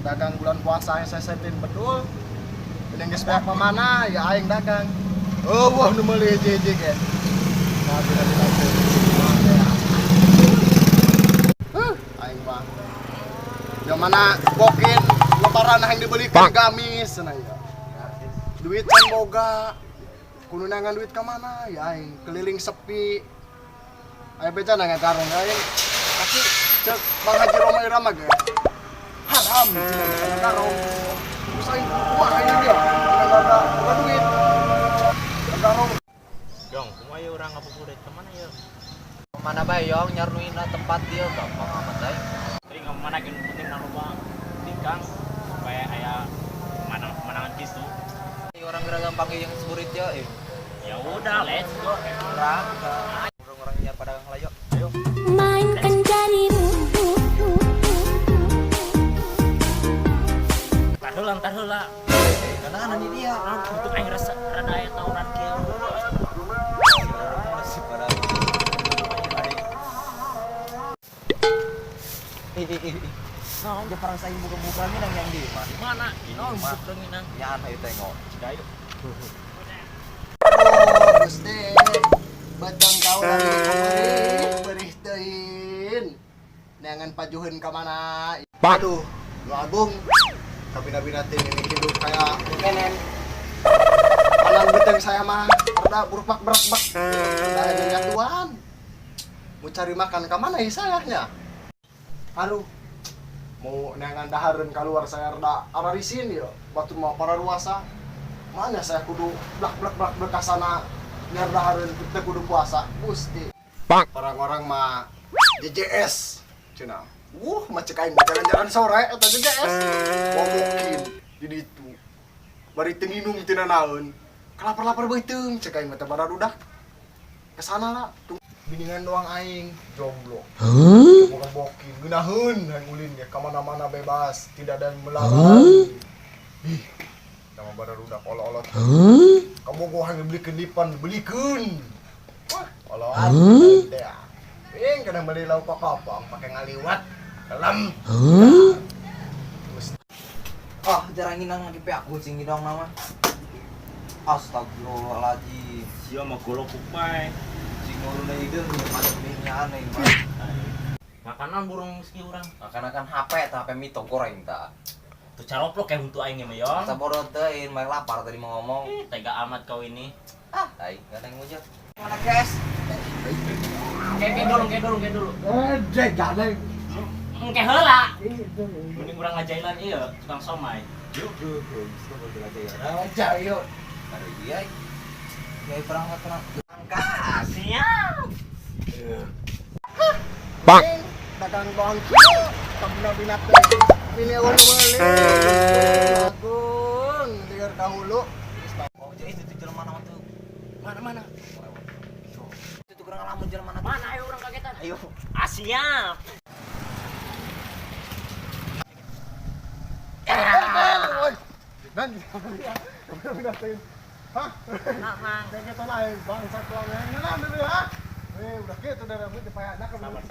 Dagang bulan puasa yang saya setin betul. Ini geus beak pamana ya aing dagang. Oh wah nu meuli jeje ge. Aing mah. Yang mana bokin lebaran yang dibelikan gamis cenah ya. Duit can boga. Kudu nangan duit ka mana ya aing keliling sepi. Aya beca nangan karung aing. Tapi cek Bang Haji Roma Irama ge. Haram, karung. Usahain kuat aja dia. Enggak duit. Karung. Dong, kumaha urang ngabuburit ke mana ya? Mana bae yong nyarnuin tempat dia gampang amat bae. Teuing ka mana geus penting naloba tikang supaya aya manangan pisu. Orang geura gampang yang seburit ya. Ya udah, let's go. Orang nyar pada ngelayo. Ayo. Mainkan jarimu. Entar heula. Karena kan ini dia. Untuk aing rasa rada aya tawuran kieu. Masih pada. Nah, dia parang saya buka-buka ini yang di mana? Mana? Naon buka nginang? Ya, ayo tengok. Dayo. Oh, Gusti. Batang kau lagi berih teuin. Neangan pajuheun ka mana? Aduh, lu agung. Tapi nabi nanti ini hidup kayak kenen. Panan beteng saya mah rada buruk berak-berak. Saya lihat tuan. Mau cari makan ke mana ya sayanya? Aduh. Mau neangan dahareun keluar saya rada ararisin ya. Batu mau para ruasa. Mana saya kudu blak bekasana biar dahareun teu kudu puasa. Gusti. Orang-orang mah JJS cenah. Mah cek aing jalan-jalan sore eta JJS. Bobokin di ditu. Bari teu nginum tina naon. Kalapar-lapar beuy teung cek aing mah teh bararudak. Kesana lah. Biningan doang aing jomblo. Bobokin geunaheun hayang ulin ge ka mana-mana bebas, tidak ada yang melarang. Ih, sama bararudak olo-olot. Kamu gua hayang belikeun dipan, belikeun. Wah, olo-olot teh. Ping kadang beli lauk apa-apa pakai ngaliwat. Dalam. Jarang nginang lagi pe aku sing ngidong nama. Astagfirullahaladzim. Sia mah golok kupai. Sing nguluna ideung macam ini aneh. Makanan burung meski urang. Makan-makan HP ta HP mito goreng ta. Tuh caroplok kayak untuk aing mah yong. Sabodo teuin main lapar tadi mau ngomong. Tega amat kau ini. Tai enggak ada yang ngujak. Mana guys? Kayak dulu. Jangan. Engke heula. Mending urang ngajailan ieu tukang somai. Yuk. Aja yuk. Ada dia. Kayak perangkat tenang. Angkat. Siap. Bang. Dagang doang kieu, kabina-bina teh. Bini eueuh meuli. Agung, lieur dahulu. Oh, jadi itu jelema nama tuh. Mana? Itu kurang lamun jelema mana? Mana ayo urang kagetan. Ayo. Siap. Dan kabina teh. Hah? Nah, Mang. Kayak kita lain bangsa tuang yang ngeunah dulu ha. Udah gitu dari rambut dipayakna ke. Sabar.